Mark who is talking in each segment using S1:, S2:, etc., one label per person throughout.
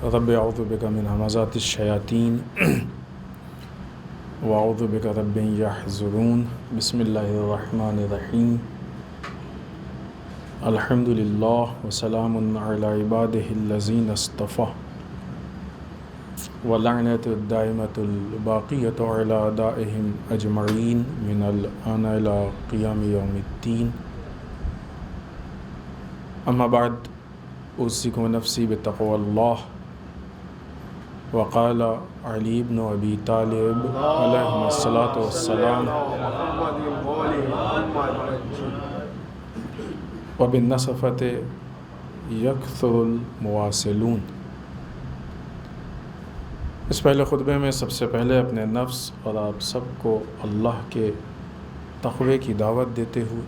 S1: رب اعوذ بک من همزات الشیاطین واعوذ بک رب ان یحضرون بسم اللہ الرحمن الرحیم الحمد للہ وسلام علی عبادہ الذین اصطفیٰ ولعنۃ الدائمۃ الباقیۃ علی اعدائہم اجمعین من الآن الی قیام یوم الدین اما بعد اوصیکم نفسی بتقوی اللہ وقال علی بن ابی طالب علیہ الصلاۃ والسلام وبالنصفۃ یکثر المواصلون۔ اس پہلے خطبے میں سب سے پہلے اپنے نفس اور آپ سب کو اللہ کے تقوی کی دعوت دیتے ہوئے،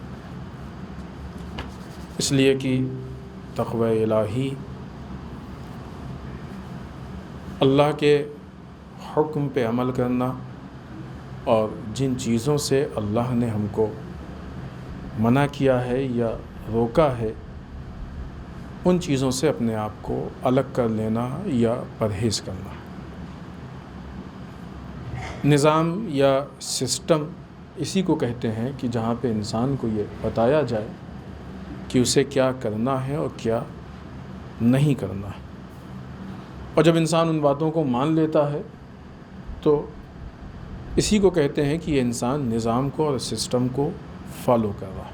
S1: اس لیے کہ تقوی الہی اللہ کے حکم پہ عمل کرنا اور جن چیزوں سے اللہ نے ہم کو منع کیا ہے یا روکا ہے ان چیزوں سے اپنے آپ کو الگ کر لینا یا پرہیز کرنا۔ نظام یا سسٹم اسی کو کہتے ہیں کہ جہاں پہ انسان کو یہ بتایا جائے کہ اسے کیا کرنا ہے اور کیا نہیں کرنا ہے، اور جب انسان ان باتوں کو مان لیتا ہے تو اسی کو کہتے ہیں کہ یہ انسان نظام کو اور سسٹم کو فالو کر رہا ہے۔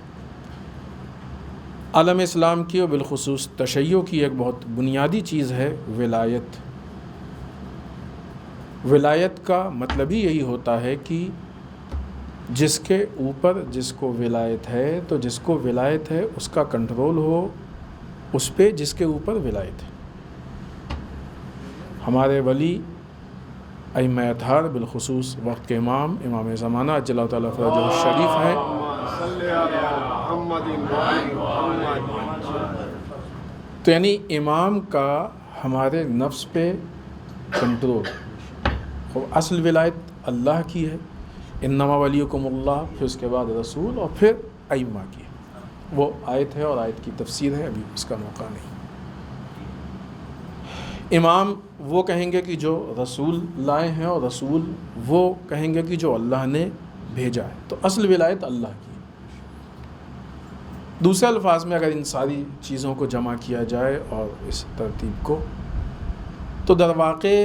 S1: عالم اسلام کی اور بالخصوص تشیع کی ایک بہت بنیادی چیز ہے ولایت۔ ولایت کا مطلب ہی یہی ہوتا ہے کہ جس کے اوپر جس کو ولایت ہے تو جس کو ولایت ہے اس کا کنٹرول ہو اس پہ جس کے اوپر ولایت ہے۔ ہمارے ولی ائمہ اطہار بالخصوص وقت کے امام زمانہ عجل اللہ تعالیٰ فرجہ الشریف ہیں۔ تو یعنی امام کا ہمارے نفس پہ کنٹرول، اصل ولایت اللہ کی ہے، انما ولیکم اللہ، پھر اس کے بعد رسول اور پھر ائمہ کی۔ وہ آیت ہے اور آیت کی تفسیر ہے، ابھی اس کا موقع نہیں۔ امام وہ کہیں گے کہ جو رسول لائے ہیں اور رسول وہ کہیں گے کہ جو اللہ نے بھیجا ہے، تو اصل ولایت اللہ کی ہے۔ دوسرے الفاظ میں اگر ان ساری چیزوں کو جمع کیا جائے اور اس ترتیب کو، تو در واقع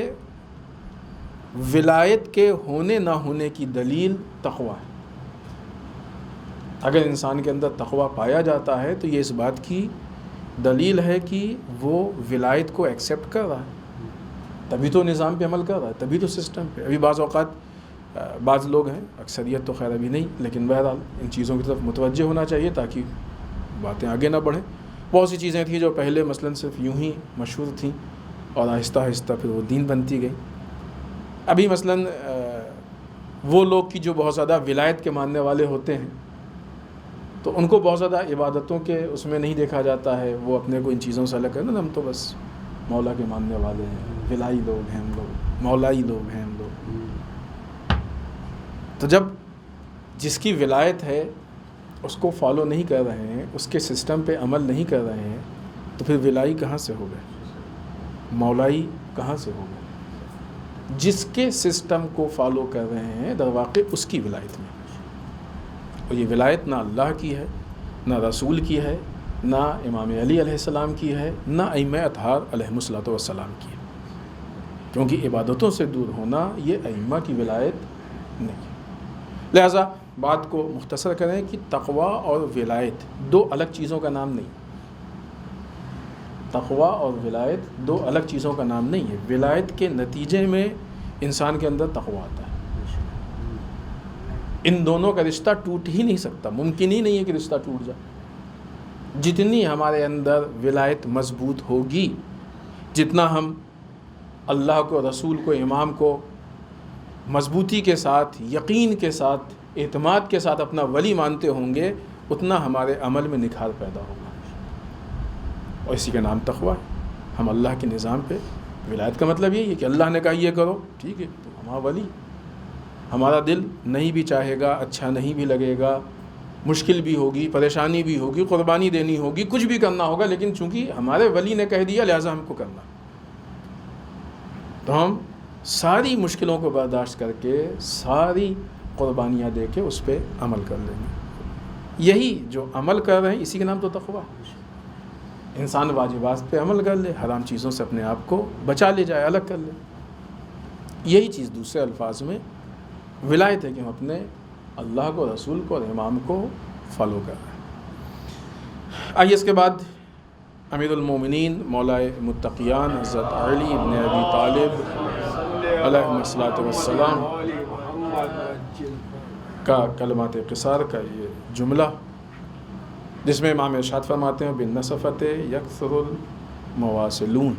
S1: ولایت کے ہونے نہ ہونے کی دلیل تقوی ہے۔ اگر انسان کے اندر تقوی پایا جاتا ہے تو یہ اس بات کی دلیل ہے کہ وہ ولایت کو ایکسیپٹ کر رہا ہے، تبھی تو نظام پہ عمل کر رہا ہے، تبھی تو سسٹم پہ۔ ابھی بعض اوقات بعض لوگ ہیں، اکثریت تو خیر ابھی نہیں، لیکن بہرحال ان چیزوں کی طرف متوجہ ہونا چاہیے تاکہ باتیں آگے نہ بڑھیں۔ بہت سی چیزیں تھیں جو پہلے مثلاً صرف یوں ہی مشہور تھیں اور آہستہ آہستہ پھر وہ دین بنتی گئی۔ ابھی مثلاً وہ لوگ کی جو بہت زیادہ ولایت کے ماننے والے ہوتے ہیں تو ان کو بہت زیادہ عبادتوں کے اس میں نہیں دیکھا جاتا ہے، وہ اپنے کو ان چیزوں سے الگ کرنا، ہم تو بس مولا کے ماننے والے ہیں، ولائی لوگ ہیں ہم لوگ، مولائی لوگ ہیں ہم لوگ۔ تو جب جس کی ولایت ہے اس کو فالو نہیں کر رہے ہیں، اس کے سسٹم پہ عمل نہیں کر رہے ہیں، تو پھر ولائی کہاں سے ہو گئے، مولائی کہاں سے ہو گئے؟ جس کے سسٹم کو فالو کر رہے ہیں در واقع اس کی ولایت میں، اور یہ ولایت نہ اللہ کی ہے، نہ رسول کی ہے، نہ امام علی علیہ السلام کی ہے، نہ ائمہ اطہار علیہ الصلوۃ والسلام کی ہے، کیونکہ عبادتوں سے دور ہونا یہ ائمہ کی ولایت نہیں ہے۔ لہٰذا بات کو مختصر کریں کہ تقوی اور ولایت دو الگ چیزوں کا نام نہیں، تقوی اور ولایت دو الگ چیزوں کا نام نہیں ہے۔ ولایت کے نتیجے میں انسان کے اندر تقوی آتا ہے، ان دونوں کا رشتہ ٹوٹ ہی نہیں سکتا، ممکن ہی نہیں ہے کہ رشتہ ٹوٹ جائے۔ جتنی ہمارے اندر ولایت مضبوط ہوگی، جتنا ہم اللہ کو، رسول کو، امام کو مضبوطی کے ساتھ، یقین کے ساتھ، اعتماد کے ساتھ اپنا ولی مانتے ہوں گے، اتنا ہمارے عمل میں نکھار پیدا ہوگا، اور اسی کا نام تقوی ہے۔ ہم اللہ کے نظام پہ، ولایت کا مطلب یہی ہے کہ اللہ نے کہا یہ کرو، ٹھیک ہے، تو ہمارا ولی، ہمارا دل نہیں بھی چاہے گا، اچھا نہیں بھی لگے گا، مشکل بھی ہوگی، پریشانی بھی ہوگی، قربانی دینی ہوگی، کچھ بھی کرنا ہوگا، لیکن چونکہ ہمارے ولی نے کہہ دیا لہٰذا ہم کو کرنا۔ تو ہم ساری مشکلوں کو برداشت کر کے ساری قربانیاں دے کے اس پہ عمل کر لیں گے. یہی جو عمل کر رہے ہیں اسی کا نام تو تقویٰ. انسان واجبات پہ عمل کر لے, حرام چیزوں سے اپنے آپ کو بچا لے جائے, الگ کر لے. یہی چیز دوسرے الفاظ میں ولایت ہے کہ ہم اپنے اللہ کو, رسول کو اور امام کو فالو کر رہے ہیں. آئیے اس کے بعد امیر المومنین مولائے متقیان حضرت علی ابن ابی طالب علیہ الصلوۃ والسلام کا کلمات قصار کا یہ جملہ, جس میں امام ارشاد فرماتے ہیں بالنصفۃ یکثر المواصلون.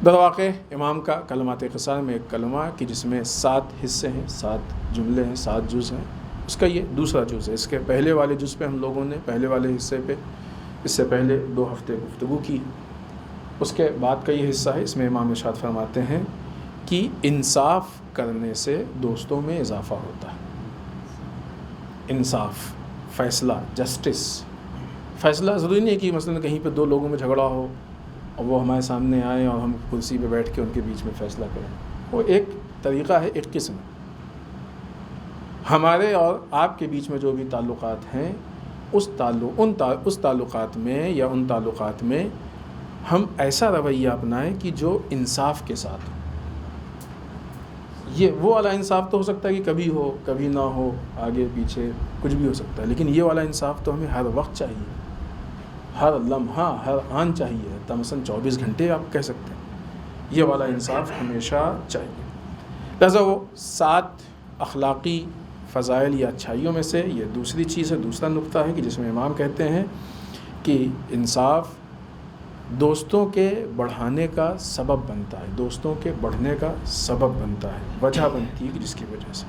S1: در واقع امام کا کلمات قصار میں ایک کلمہ کہ جس میں 7 حصے ہیں, 7 جملے ہیں, 7 جز ہیں, اس کا یہ دوسرا جز ہے. اس کے پہلے والے جز پہ ہم لوگوں نے پہلے والے حصے پہ اس سے پہلے 2 ہفتے گفتگو کی. اس کے بعد کا یہ حصہ ہے, اس میں امام ارشاد فرماتے ہیں کہ انصاف کرنے سے دوستوں میں اضافہ ہوتا ہے. انصاف, فیصلہ, جسٹس. فیصلہ ضروری نہیں ہے کہ مثلا کہیں پہ 2 لوگوں میں جھگڑا ہو اور وہ ہمارے سامنے آئیں اور ہم کرسی پہ بیٹھ کے ان کے بیچ میں فیصلہ کریں. وہ ایک طریقہ ہے, ایک قسم. ہمارے اور آپ کے بیچ میں جو بھی تعلقات ہیں اس تعلقات میں یا ان تعلقات میں ہم ایسا رویہ اپنائیں کہ جو انصاف کے ساتھ ہو. یہ وہ والا انصاف تو ہو سکتا ہے کہ کبھی ہو کبھی نہ ہو, آگے پیچھے کچھ بھی ہو سکتا ہے, لیکن یہ والا انصاف تو ہمیں ہر وقت چاہیے, ہر لمحہ, ہر آن چاہیے. مثلاً 24 گھنٹے آپ کہہ سکتے ہیں, یہ والا انصاف ہمیشہ چاہیے. لہذا وہ 7 اخلاقی فضائل یا اچھائیوں میں سے یہ دوسری چیز ہے, دوسرا نقطہ ہے کہ جس میں امام کہتے ہیں کہ انصاف دوستوں کے بڑھانے کا سبب بنتا ہے, دوستوں کے بڑھنے کا سبب بنتا ہے, وجہ بنتی ہے کہ جس کی وجہ سے.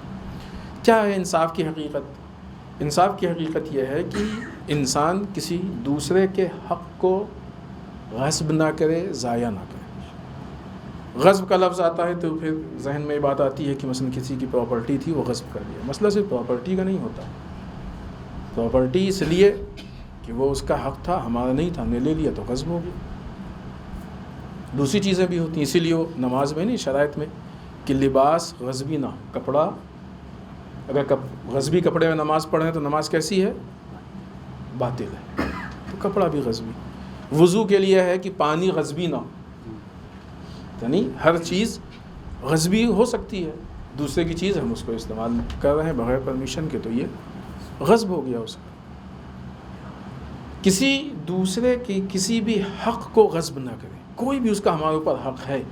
S1: کیا ہے انصاف کی حقیقت؟ انصاف کی حقیقت یہ ہے کہ انسان کسی دوسرے کے حق کو غصب نہ کرے, ضائع نہ کرے. غصب کا لفظ آتا ہے تو پھر ذہن میں یہ بات آتی ہے کہ مثلا کسی کی پراپرٹی تھی وہ غصب کر لیا. مسئلہ صرف پراپرٹی کا نہیں ہوتا. پراپرٹی اس لیے کہ وہ اس کا حق تھا, ہمارا نہیں تھا, ہم نے لے لیا تو غصب ہو گیا. دوسری چیزیں بھی ہوتی ہیں, اسی لیے وہ نماز میں نہیں, شرائط میں کہ لباس غصبی نہ, کپڑا اگر غصبی کپڑے میں نماز پڑھیں تو نماز کیسی ہے؟ باطل ہے. تو کپڑا بھی غصبی. وضو کے لیے ہے کہ پانی غصبی نہ, یعنی ہر چیز غصبی ہو سکتی ہے, دوسرے کی چیز ہم اس کو استعمال کر رہے ہیں بغیر پرمیشن کے, تو یہ غصب ہو گیا اس کا. کسی دوسرے کی کسی بھی حق کو غصب نہ کریں, کوئی بھی اس کا ہمارے اوپر حق ہے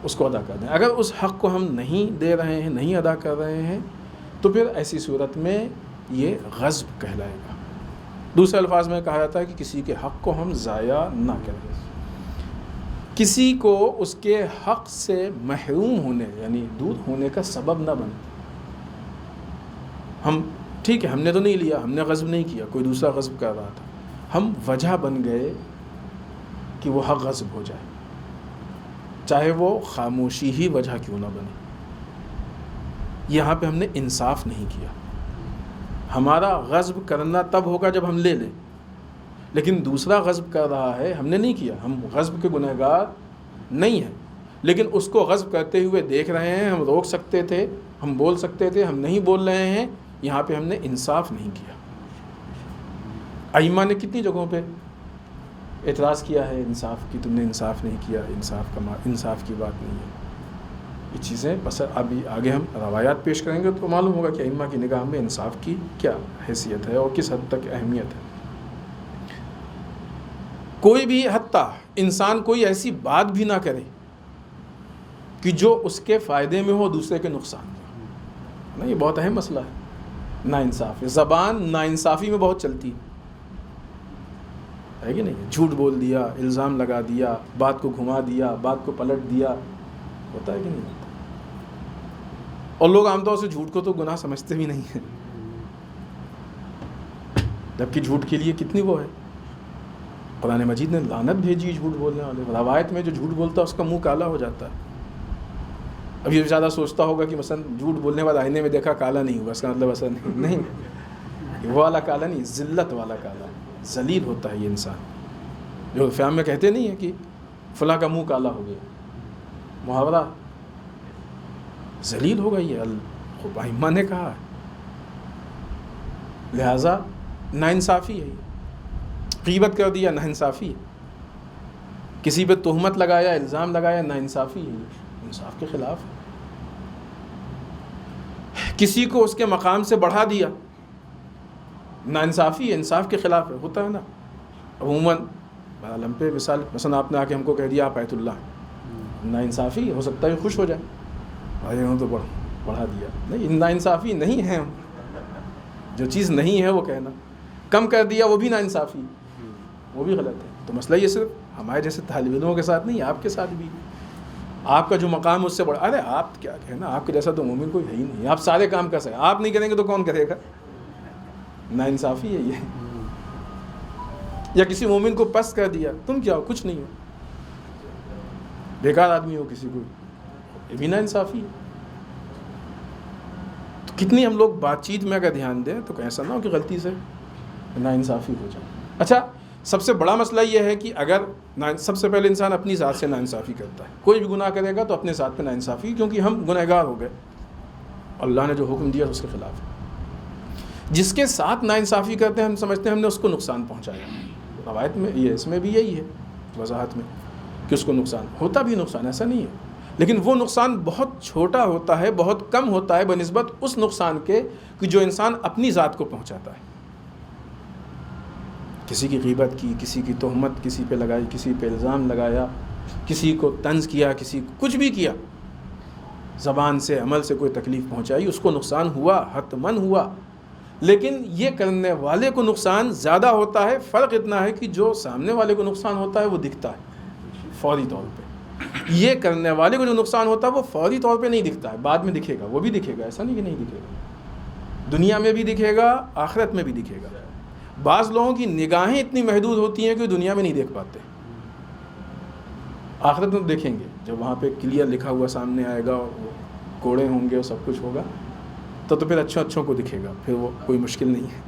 S1: اس کو ادا کر دیں. اگر اس حق کو ہم نہیں دے رہے ہیں, نہیں ادا کر رہے ہیں, تو پھر ایسی صورت میں یہ غصب کہلائے گا. دوسرے الفاظ میں کہا جاتا ہے کہ کسی کے حق کو ہم ضائع نہ کریں, کسی کو اس کے حق سے محروم ہونے یعنی دور ہونے کا سبب نہ بنے. ہم ٹھیک ہے, ہم نے تو نہیں لیا, ہم نے غصب نہیں کیا, کوئی دوسرا غصب کر رہا تھا, ہم وجہ بن گئے کہ وہ حق غصب ہو جائے, چاہے وہ خاموشی ہی وجہ کیوں نہ بنے. یہاں پہ ہم نے انصاف نہیں کیا. ہمارا غصب کرنا تب ہوگا جب ہم لے لیں, لیکن دوسرا غصب کر رہا ہے, ہم نے نہیں کیا, ہم غصب کے گنہگار نہیں ہیں, لیکن اس کو غصب کرتے ہوئے دیکھ رہے ہیں. ہم روک سکتے تھے, ہم بول سکتے تھے, ہم نہیں بول رہے ہیں. یہاں پہ ہم نے انصاف نہیں کیا. ائمہ نے کتنی جگہوں پہ اعتراض کیا ہے انصاف کی, تم نے انصاف نہیں کیا, انصاف کی بات نہیں ہے. یہ چیزیں بس ابھی آگے ہم روایات پیش کریں گے تو معلوم ہوگا کہ ائمہ کی نگاہ میں انصاف کی کیا حیثیت ہے اور کس حد تک اہمیت ہے. کوئی بھی حتیٰ انسان کوئی ایسی بات بھی نہ کرے کہ جو اس کے فائدے میں ہو, دوسرے کے نقصان میں ہو. یہ بہت اہم مسئلہ ہے. ناانصافی, زبان ناانصافی میں بہت چلتی ہے کہ نہیں. جھوٹ بول دیا, الزام لگا دیا, بات کو گھما دیا, بات کو پلٹ دیا, ہوتا ہے کہ نہیں ہوتا. اور لوگ عام طور سے جھوٹ کو تو گناہ سمجھتے بھی نہیں ہیں, جبکہ جھوٹ کے لیے کتنی وہ ہے. قرآن مجید نے لعنت بھیجی جھوٹ بولنے والے. روایت میں جو جھوٹ بولتا ہے اس کا منہ کالا ہو جاتا ہے. اب یہ زیادہ سوچتا ہوگا کہ مثلا جھوٹ بولنے والا آئینے میں دیکھا کالا نہیں ہوا, اس کا مطلب ایسا نہیں, وہ والا کالا نہیں, ذلت والا کالا, ذلیل ہوتا ہے یہ انسان. جو فہم میں کہتے نہیں ہیں کہ فلاں کا منہ کالا ہو گیا، محاورہ ذلیل ہو گئی ہے، ائمہ نے کہا ہے، لہٰذا ناانصافی ہے، غیبت کر دیا ناانصافی ہے، کسی پہ تہمت لگایا، الزام لگایا، ناانصافی ہے، انصاف کے خلاف ہے، کسی کو اس کے مقام سے بڑھا دیا، ناانصافی ہے، انصاف کے خلاف ہے، ہوتا ہے نا عموماً عالم پہ مثال، مثلا آپ نے آ کے ہم کو کہہ دیا آپ آیت اللہ، ناانصافی ہو سکتا ہے خوش ہو جائے، بھائی ہم تو بڑھا دیا، نہیں ناانصافی نہیں ہے، جو چیز نہیں ہے وہ کہنا، کم کر دیا وہ بھی ناانصافی، وہ بھی غلط ہے۔ تو مسئلہ یہ صرف ہمارے جیسے طالب علموں کے ساتھ نہیں، آپ کے ساتھ بھی، آپ کا جو مقام اس سے بڑا، ارے آپ کیا کہنا، آپ کے جیسا تو مومن کوئی ہے ہی نہیں، آپ سارے کام کر سکیں، آپ نہیں کریں گے تو کون کرے گا، ناانصافی ہے یہ۔ یا کسی مومن کو پست کر دیا، تم کیا ہو، کچھ نہیں ہو، بیکار آدمی ہو کسی کو، یہ بھی ناانصافی ہے۔ تو کتنی ہم لوگ بات چیت میں اگر دھیان دیں تو ایسا نہ ہو کہ غلطی سے ناانصافی ہو جائے۔ اچھا، سب سے بڑا مسئلہ یہ ہے کہ اگر سب سے پہلے انسان اپنی ذات سے ناانصافی کرتا ہے، کوئی بھی گناہ کرے گا تو اپنے ذات پہ ناانصافی، کیونکہ ہم گنہگار ہو گئے، اللہ نے جو حکم دیا اس کے خلاف ہے۔ جس کے ساتھ ناانصافی کرتے ہیں ہم سمجھتے ہیں ہم نے اس کو نقصان پہنچایا، روایت میں یہ، اس میں بھی یہی ہے وضاحت میں کہ اس کو نقصان ہوتا بھی، نقصان ایسا نہیں ہے، لیکن وہ نقصان بہت چھوٹا ہوتا ہے، بہت کم ہوتا ہے بنسبت اس نقصان کے کہ جو انسان اپنی ذات کو پہنچاتا ہے۔ کسی کی غیبت کی، کسی کی تہمت کسی پہ لگائی، کسی پہ الزام لگایا، کسی کو طنز کیا، کسی کو کچھ بھی کیا، زبان سے عمل سے کوئی تکلیف پہنچائی، اس کو نقصان ہوا، حتماً ہوا، لیکن یہ کرنے والے کو نقصان زیادہ ہوتا ہے۔ فرق اتنا ہے کہ جو سامنے والے کو نقصان ہوتا ہے وہ دکھتا ہے فوری طور پہ، یہ کرنے والے کو جو نقصان ہوتا ہے وہ فوری طور پہ نہیں دکھتا ہے، بعد میں دکھے گا، وہ بھی دکھے گا، ایسا نہیں کہ نہیں دکھے گا، دنیا میں بھی دکھے گا، آخرت میں بھی دکھے گا۔ بعض لوگوں کی نگاہیں اتنی محدود ہوتی ہیں کہ دنیا میں نہیں دیکھ پاتے، آخرت میں دیکھیں گے، جب وہاں پہ کلیئر لکھا ہوا سامنے آئے گا اور کوڑے ہوں گے اور سب کچھ ہوگا تو پھر اچھوں کو دکھے گا، پھر وہ کوئی مشکل نہیں ہے۔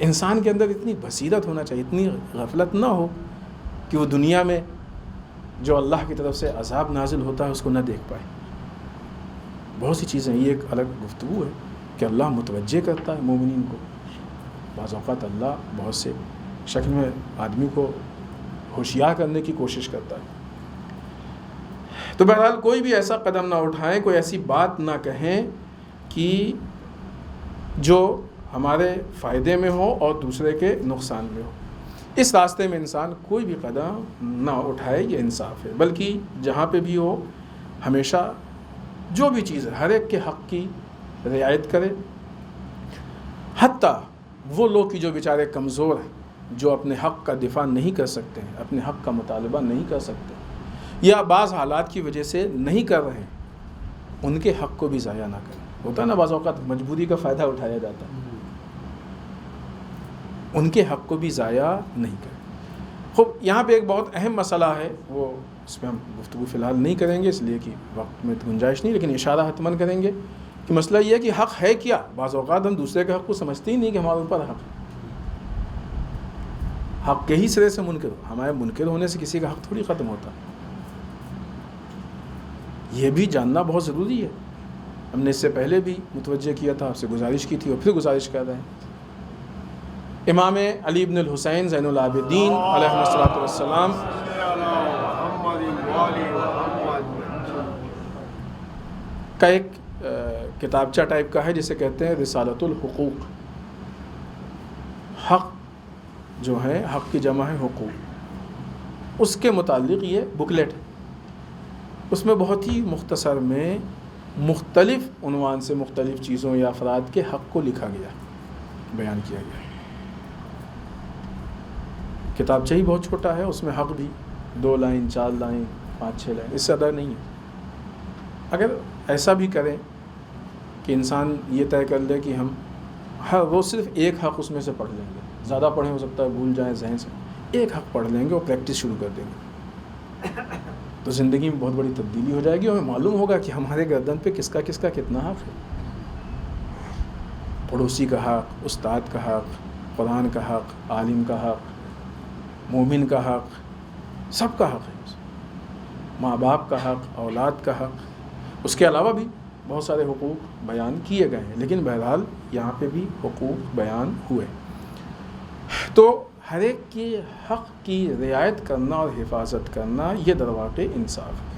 S1: انسان کے اندر اتنی بصیرت ہونا چاہیے، اتنی غفلت نہ ہو کہ وہ دنیا میں جو اللہ کی طرف سے عذاب نازل ہوتا ہے اس کو نہ دیکھ پائے۔ بہت سی چیزیں، یہ ایک الگ گفتگو ہے کہ اللہ متوجہ کرتا ہے مومنین کو، بعض اوقات اللہ بہت سے شکل میں آدمی کو ہوشیار کرنے کی کوشش کرتا ہے۔ تو بہرحال کوئی بھی ایسا قدم نہ اٹھائیں، کوئی ایسی بات نہ کہیں کہ جو ہمارے فائدے میں ہو اور دوسرے کے نقصان میں ہو، اس راستے میں انسان کوئی بھی قدم نہ اٹھائے، یہ انصاف ہے۔ بلکہ جہاں پہ بھی ہو ہمیشہ جو بھی چیز ہے ہر ایک کے حق کی رعایت کرے، حتیٰ وہ لوگ کی جو بیچارے کمزور ہیں، جو اپنے حق کا دفاع نہیں کر سکتے ہیں، اپنے حق کا مطالبہ نہیں کر سکتے یا بعض حالات کی وجہ سے نہیں کر رہے ہیں، ان کے حق کو بھی ضائع نہ کریں۔ ہوتا ہے نا بعض اوقات مجبوری کا فائدہ اٹھایا جاتا ہے، ان کے حق کو بھی ضائع نہیں کریں۔ خوب، یہاں پہ ایک بہت اہم مسئلہ ہے، وہ اس پہ ہم گفتگو فی الحال نہیں کریں گے اس لیے کہ وقت میں گنجائش نہیں، لیکن اشارہ حتماً کریں گے کہ مسئلہ یہ ہے کہ حق ہے کیا۔ بعض اوقات ہم دوسرے کے حق کو سمجھتے ہی نہیں کہ ہمارے اوپر حق ہے، حق کے ہی سرے سے منکر ہو، ہمارے منکر ہونے سے کسی کا حق تھوڑی ختم ہوتا، یہ بھی جاننا بہت ضروری ہے۔ ہم نے اس سے پہلے بھی متوجہ کیا تھا، آپ سے گزارش کی تھی اور پھر گزارش کر رہے ہیں۔ امام علی بن الحسین زین العابدین علیہ الصلوۃ والسلام کا ایک کتابچہ ٹائپ کا ہے جسے کہتے ہیں رسالۃ الحقوق۔ حق جو ہے، حق کی جمع ہے حقوق، اس کے متعلق یہ بکلیٹ ہے۔ اس میں بہت ہی مختصر میں مختلف عنوان سے مختلف چیزوں یا افراد کے حق کو لکھا گیا، بیان کیا گیا۔ کتابچہ ہی بہت چھوٹا ہے، اس میں حق بھی 2 لائن 4 لائن 5-6 لائن، اس سے زیادہ نہیں ہے۔ اگر ایسا بھی کریں کہ انسان یہ طے کر لے کہ ہم ہر روز صرف ایک حق اس میں سے پڑھ لیں گے، زیادہ پڑھیں ہو سکتا ہے بھول جائیں ذہن سے، ایک حق پڑھ لیں گے اور پریکٹس شروع کر دیں گے، تو زندگی میں بہت بڑی تبدیلی ہو جائے گی، اور ہمیں معلوم ہوگا کہ ہمارے گردن پہ کس کا کتنا حق ہے۔ پڑوسی کا حق، استاد کا حق، قرآن کا حق، عالم کا حق، مومن کا حق، سب کا حق ہے، ماں باپ کا حق، اولاد کا حق، اس کے علاوہ بھی بہت سارے حقوق بیان کیے گئے ہیں، لیکن بہرحال یہاں پہ بھی حقوق بیان ہوئے۔ تو ہر ایک کی حق کی رعایت کرنا اور حفاظت کرنا یہ در واقع انصاف ہے۔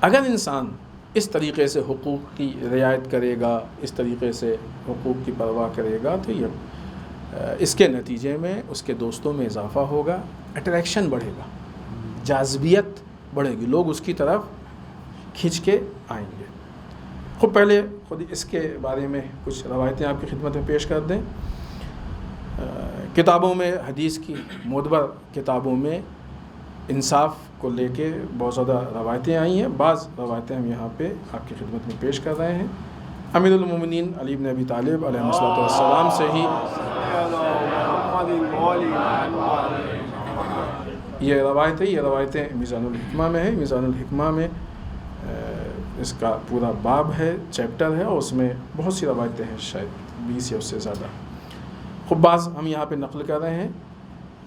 S1: اگر انسان اس طریقے سے حقوق کی رعایت کرے گا، اس طریقے سے حقوق کی پرواہ کرے گا، تو یہ اس کے نتیجے میں اس کے دوستوں میں اضافہ ہوگا، اٹریکشن بڑھے گا، جاذبیت بڑھے گی، لوگ اس کی طرف کھینچ کے آئیں گے۔ خود پہلے خود اس کے بارے میں کچھ روایتیں آپ کی خدمت میں پیش کر دیں۔ کتابوں میں، حدیث کی معتبر کتابوں میں انصاف کو لے کے بہت زیادہ روایتیں آئی ہیں۔ بعض روایتیں ہم یہاں پہ آپ کی خدمت میں پیش کر رہے ہیں۔ امیر المومنین علی بن ابی طالب علیہ السلام سے ہی یہ روایتیں میزان الحکمہ میں ہے۔ میزان الحکمہ میں اس کا پورا باب ہے، چیپٹر ہے، اور اس میں بہت سی روایتیں ہیں، شاید 20 یا اس سے زیادہ۔ خب بعض ہم یہاں پہ نقل کر رہے ہیں۔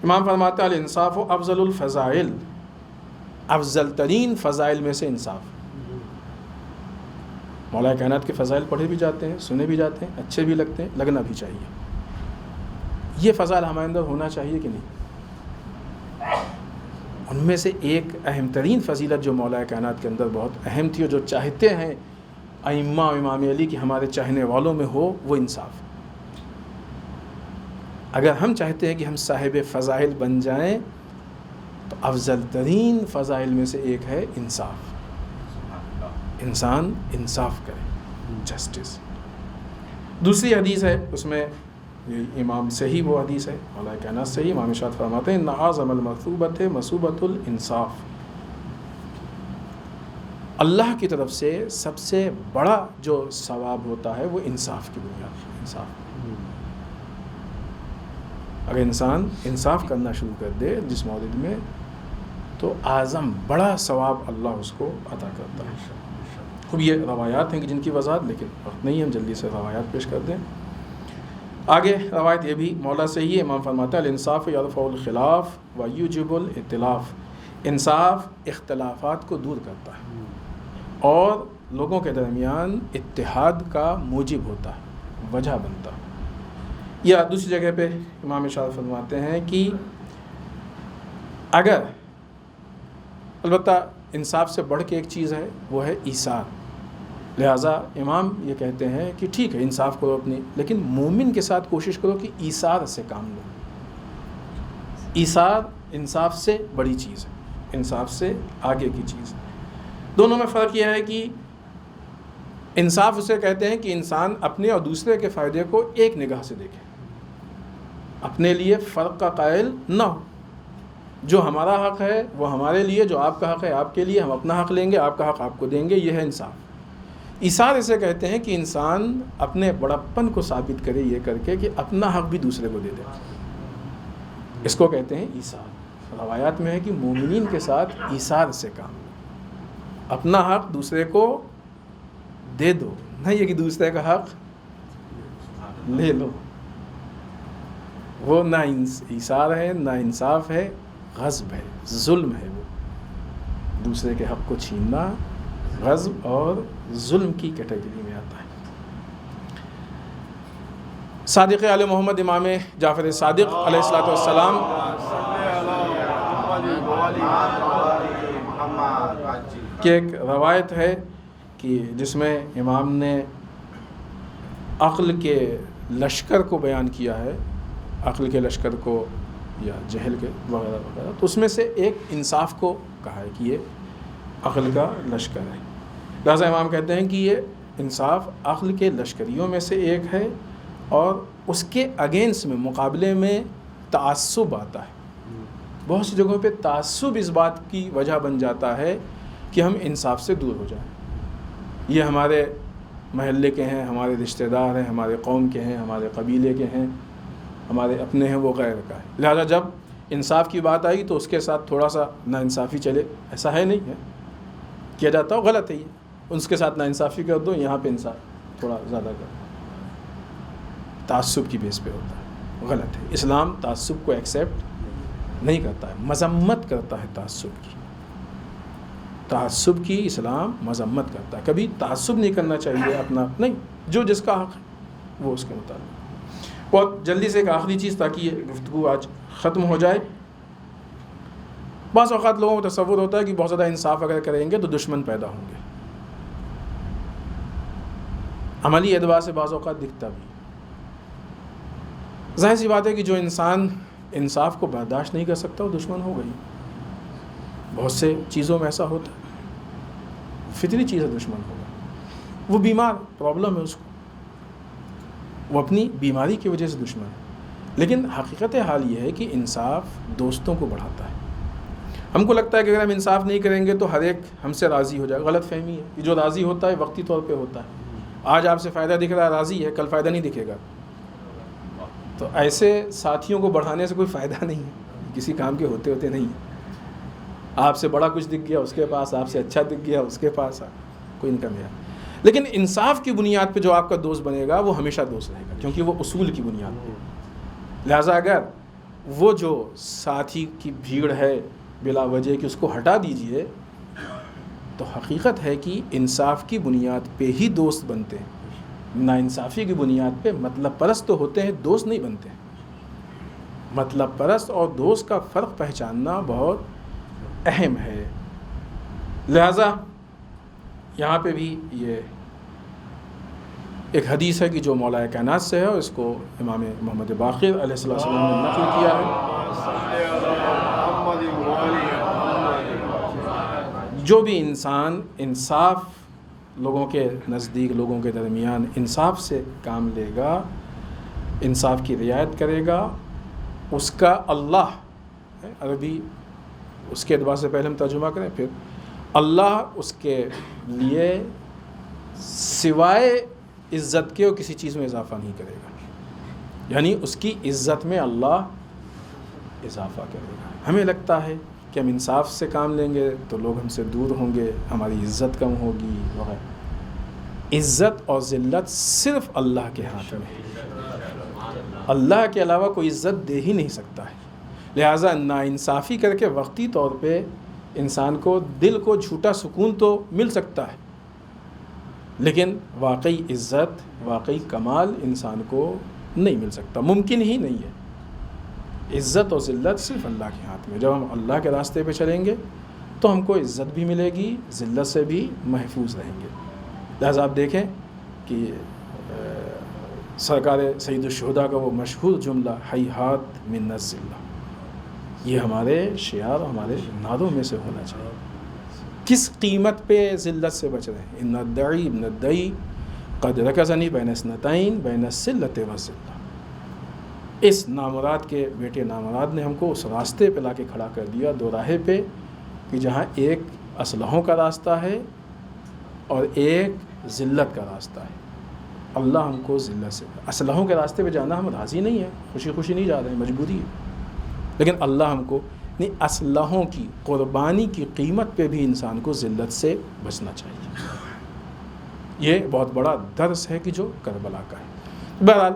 S1: امام فرماتے ہیں الانصاف و افضل الفضائل، افضل ترین فضائل میں سے انصاف۔ مولا کائنات کے فضائل پڑھے بھی جاتے ہیں، سنے بھی جاتے ہیں، اچھے بھی لگتے ہیں، لگنا بھی چاہیے۔ یہ فضائل ہمارے اندر ہونا چاہیے کہ نہیں؟ ان میں سے ایک اہم ترین فضیلت جو مولا کائنات کے اندر بہت اہم تھی اور جو چاہتے ہیں ائمہ و امام علی کی ہمارے چاہنے والوں میں ہو، وہ انصاف۔ اگر ہم چاہتے ہیں کہ ہم صاحب فضائل بن جائیں تو افضل ترین فضائل میں سے ایک ہے انصاف۔ انسان انصاف کرے، جسٹس۔ دوسری حدیث ہے، اس میں امام سے ہی وہ حدیث ہے، مولا کائنات سے ہی امام ارشاد فرماتے ہیں ان اعظم المثوبۃ مثوبۃ الانصاف، اللہ کی طرف سے سب سے بڑا جو ثواب ہوتا ہے وہ انصاف کی بنیاد پر۔ انصاف، اگر انسان انصاف کرنا شروع کر دے جس مورد میں، تو اعظم بڑا ثواب اللہ اس کو عطا کرتا ہے۔ خوب یہ روایات ہیں کہ جن کی وضاحت، لیکن وقت نہیں، ہم جلدی سے روایات پیش کر دیں۔ آگے روایت یہ بھی مولا سے ہی، امام فرماتا ہے الانصاف یرفع الخلاف ویوجب الائتلاف، انصاف اختلافات کو دور کرتا ہے اور لوگوں کے درمیان اتحاد کا موجب ہوتا ہے، وجہ بنتا ہے۔ یا دوسری جگہ پہ امام ارشاد فرماتے ہیں کہ اگر، البتہ انصاف سے بڑھ کے ایک چیز ہے، وہ ہے ایثار، لہٰذا امام یہ کہتے ہیں کہ ٹھیک ہے انصاف کرو اپنی، لیکن مومن کے ساتھ کوشش کرو کہ ایثار سے کام لو۔ ایثار انصاف سے بڑی چیز ہے، انصاف سے آگے کی چیز ہے۔ دونوں میں فرق یہ ہے کہ انصاف اسے کہتے ہیں کہ انسان اپنے اور دوسرے کے فائدے کو ایک نگاہ سے دیکھے، اپنے لیے فرق کا قائل نہ ہو، جو ہمارا حق ہے وہ ہمارے لیے، جو آپ کا حق ہے آپ کے لیے، ہم اپنا حق لیں گے، آپ کا حق آپ کو دیں گے، یہ ہے انصاف۔ ایثار اسے کہتے ہیں کہ انسان اپنے بڑپن کو ثابت کرے یہ کر کے کہ اپنا حق بھی دوسرے کو دے دے، اس کو کہتے ہیں ایثار۔ روایات میں ہے کہ مومنین کے ساتھ ایثار سے کام لو، اپنا حق دوسرے کو دے دو، نہ یہ کہ دوسرے کا حق لے لو۔ وہ نہ ایثار ہے، نہ انصاف ہے، غصب ہے، ظلم ہے۔ وہ دوسرے کے حق کو چھیننا غصب اور ظلم کی کیٹیگری میں آتا ہے۔ صادق آل محمد امام جعفر صادق علیہ السلام کی ایک روایت ہے کہ جس میں امام نے عقل کے لشکر کو بیان کیا ہے، عقل کے لشکر کو یا جہل کے وغیرہ وغیرہ، تو اس میں سے ایک انصاف کو کہا ہے کہ یہ عقل کا لشکر ہے۔ لہٰذا امام کہتے ہیں کہ یہ انصاف عقل کے لشکریوں میں سے ایک ہے، اور اس کے اگینسٹ میں، مقابلے میں تعصب آتا ہے۔ بہت سی جگہوں پہ تعصب اس بات کی وجہ بن جاتا ہے کہ ہم انصاف سے دور ہو جائیں۔ یہ ہمارے محلے کے ہیں، ہمارے رشتہ دار ہیں، ہمارے قوم کے ہیں، ہمارے قبیلے کے ہیں، ہمارے اپنے ہیں، وہ غیر کا ہے۔ لہٰذا جب انصاف کی بات آئی تو اس کے ساتھ تھوڑا سا ناانصافی چلے، ایسا ہے نہیں ہے، کیا جاتا ہو غلط ہے، یہ اس کے ساتھ ناانصافی کر دو، یہاں پہ انصاف تھوڑا زیادہ کر دو، تعصب کی بیس پہ ہوتا ہے، غلط ہے۔ اسلام تعصب کو ایکسیپٹ نہیں کرتا ہے، مذمت کرتا ہے تعصب کی. تعصب کی اسلام مذمت کرتا ہے. کبھی تعصب نہیں کرنا چاہیے اپنا، نہیں، جو جس کا حق ہے وہ اس کے مطابق. بہت جلدی سے ایک آخری چیز تاکہ یہ گفتگو آج ختم ہو جائے. بعض اوقات لوگوں کو تصور ہوتا ہے کہ بہت زیادہ انصاف اگر کریں گے تو دشمن پیدا ہوں گے. عملی اعتبار سے بعض اوقات دکھتا بھی. ظاہر سی بات ہے کہ جو انسان انصاف کو برداشت نہیں کر سکتا وہ دشمن ہو گئی. بہت سے چیزوں میں ایسا ہوتا ہے، فطری چیز ہے دشمن ہوگا. وہ بیمار، پرابلم ہے اس کو، وہ اپنی بیماری کی وجہ سے دشمن ہے. لیکن حقیقت حال یہ ہے کہ انصاف دوستوں کو بڑھاتا ہے. ہم کو لگتا ہے کہ اگر ہم انصاف نہیں کریں گے تو ہر ایک ہم سے راضی ہو جائے گا. غلط فہمی ہے کہ جو راضی ہوتا ہے وقتی طور پہ ہوتا ہے. آج آپ سے فائدہ دکھ رہا ہے، راضی ہے، کل فائدہ نہیں دکھے گا. تو ایسے ساتھیوں کو بڑھانے سے کوئی فائدہ نہیں ہے، کسی کام کے ہوتے ہوتے نہیں. آپ سے بڑا کچھ دکھ گیا اس کے پاس، آپ سے اچھا دکھ گیا اس کے پاس، کوئی انکم ہے. لیکن انصاف کی بنیاد پہ جو آپ کا دوست بنے گا وہ ہمیشہ دوست رہے گا، کیونکہ وہ اصول کی بنیاد پہ. لہٰذا اگر وہ جو ساتھی کی بھیڑ ہے بلا وجہ کہ اس کو ہٹا دیجئے، تو حقیقت ہے کہ انصاف کی بنیاد پہ ہی دوست بنتے ہیں. ناانصافی کی بنیاد پہ مطلب پرست تو ہوتے ہیں، دوست نہیں بنتے. مطلب پرست اور دوست کا فرق پہچاننا بہت اہم ہے. لہذا یہاں پہ بھی یہ ایک حدیث ہے کہ جو مولا کائنات سے ہے، اور اس کو امام محمد باقر علیہ السلام نے نقل کیا ہے. جو بھی انسان انصاف لوگوں کے نزدیک، لوگوں کے درمیان انصاف سے کام لے گا، انصاف کی رعایت کرے گا، اس کا اللہ، عربی اس کے اعتبار سے پہلے ہم ترجمہ کریں، پھر اللہ اس کے لیے سوائے عزت کے اور کسی چیز میں اضافہ نہیں کرے گا. یعنی اس کی عزت میں اللہ اضافہ کرے گا. ہمیں لگتا ہے کہ ہم انصاف سے کام لیں گے تو لوگ ہم سے دور ہوں گے، ہماری عزت کم ہوگی وغیرہ. عزت اور ذلت صرف اللہ کے ہاتھ میں ہے. اللہ کے علاوہ کوئی عزت دے ہی نہیں سکتا ہے. لہٰذا ناانصافی کر کے وقتی طور پہ انسان کو دل کو جھوٹا سکون تو مل سکتا ہے، لیکن واقعی عزت، واقعی کمال انسان کو نہیں مل سکتا، ممکن ہی نہیں ہے. عزت اور ذلت صرف اللہ کے ہاتھ میں. جب ہم اللہ کے راستے پہ چلیں گے تو ہم کو عزت بھی ملے گی، ذلت سے بھی محفوظ رہیں گے. لہٰذا آپ دیکھیں کہ سرکار سید الشہداء کا وہ مشہور جملہ ہیہات من الذلہ، یہ ہمارے شعار، ہمارے نعروں میں سے ہونا چاہیے. کس قیمت پہ ذلت سے بچ رہے ہیں؟ ان الدعی ابن الدعی قد رکزنی بین اثنتین بین الذلۃ والذلہ. اس نامراد کے بیٹے نامراد نے ہم کو اس راستے پہ لا کے کھڑا کر دیا، دو راہے پہ، کہ جہاں ایک اسلحوں کا راستہ ہے اور ایک ذلت کا راستہ ہے. اللہ ہم کو ذلت سے، اسلحوں کے راستے پہ جانا ہم راضی نہیں ہیں، خوشی خوشی نہیں جا رہے ہیں، مجبوری ہے. لیکن اللہ ہم کو اسلحوں کی قربانی کی قیمت پہ بھی انسان کو ذلت سے بچنا چاہیے. یہ بہت بڑا درس ہے کہ جو کربلا کا ہے. بہرحال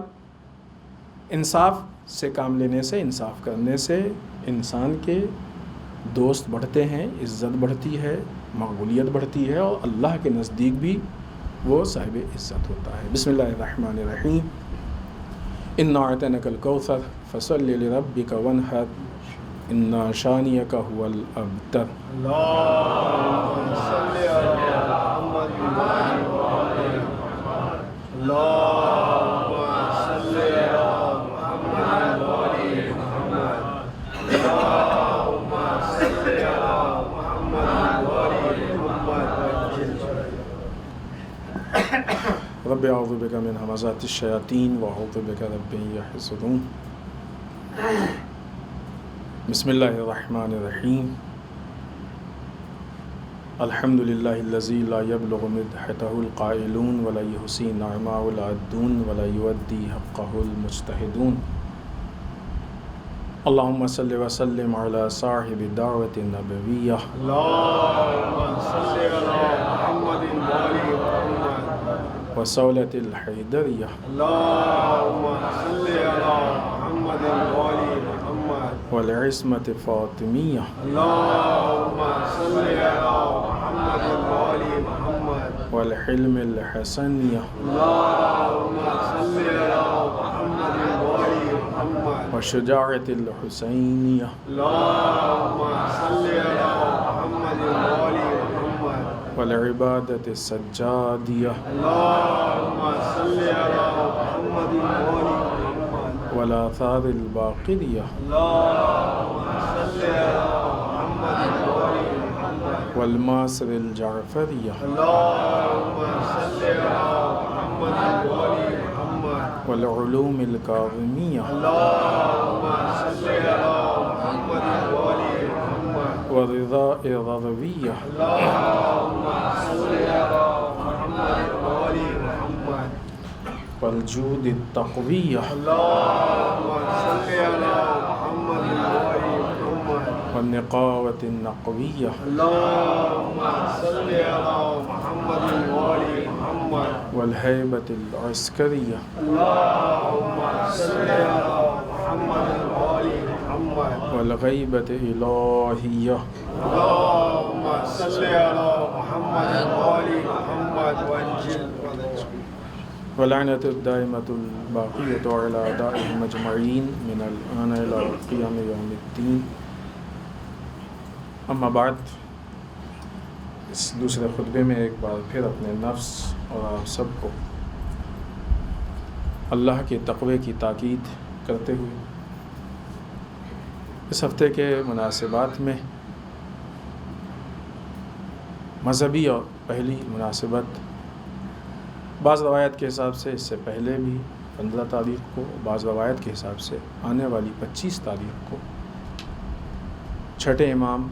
S1: انصاف سے کام لینے سے، انصاف کرنے سے انسان کے دوست بڑھتے ہیں، عزت بڑھتی ہے، مقبولیت بڑھتی ہے، اور اللہ کے نزدیک بھی وہ صاحب عزت ہوتا ہے. بسم اللہ الرحمن الرحیم. انا اعطیناک الکوثر فصل لربک وانحر ان شانئک هو الابتر.
S2: اللهم صل علی محمد اللهم صل علی محمد اللهم صل علی محمد.
S1: رب اعوذ بک من همزات الشیاطین واعوذ بک رب ان یحضرون. بسم اللہ الرحمن الرحیم. الحمد للہ الذی لا یبلغ مدحتہ القائلون ولا یحصی نعماء العدون ولا یؤدی حقہ المجتہدون. اللہم صل وسلم علی صاحب الدعوۃ النبویہ.
S2: اللهم صل علی محمد وآل محمد
S1: وصولۃ الحیدریہ.
S2: اللهم صل علی محمد وآل محمد
S1: والعصمة فاطمیہ
S2: اللهم صل على محمد وآل محمد
S1: والحلم الحسنیہ
S2: اللهم صل على محمد وآل محمد
S1: والشجاعة الحسینیہ
S2: اللهم صل على محمد وآل محمد
S1: والعبادة السجادیہ
S2: اللهم صل على محمد وآل محمد
S1: والآثار الباقریہ
S2: اللهم صل على محمد وآل محمد
S1: والماصر الجعفریہ
S2: اللهم صل على محمد وآل محمد
S1: والعلوم الکاظمیہ
S2: اللهم صل على محمد وآل محمد
S1: والرضاء الرضویہ
S2: اللهم صل على محمد وآل محمد
S1: والجود التقویہ
S2: اللهم صل على محمد وآل محمد
S1: والنقاوة النقویہ
S2: اللهم صل على محمد وآل محمد
S1: والہیبة العسکریہ
S2: اللهم صل على محمد وآل محمد
S1: والغیبة الہیہ
S2: اللهم صل على محمد وآل محمد وانجل
S1: واللعنة الدائمة الباقية على أعدائهم أجمعين من الآن إلى قيام يوم الدين. اما بعد، اس دوسرے خطبے میں ایک بار پھر اپنے نفس اور آپ سب کو اللہ کے تقوی کی تاکید کرتے ہوئے اس ہفتے کے مناسبات میں مذہبی اور پہلی مناسبت بعض روایت کے حساب سے اس سے پہلے بھی 15 تاریخ کو، بعض روایت کے حساب سے آنے والی 25 تاریخ کو چھٹے امام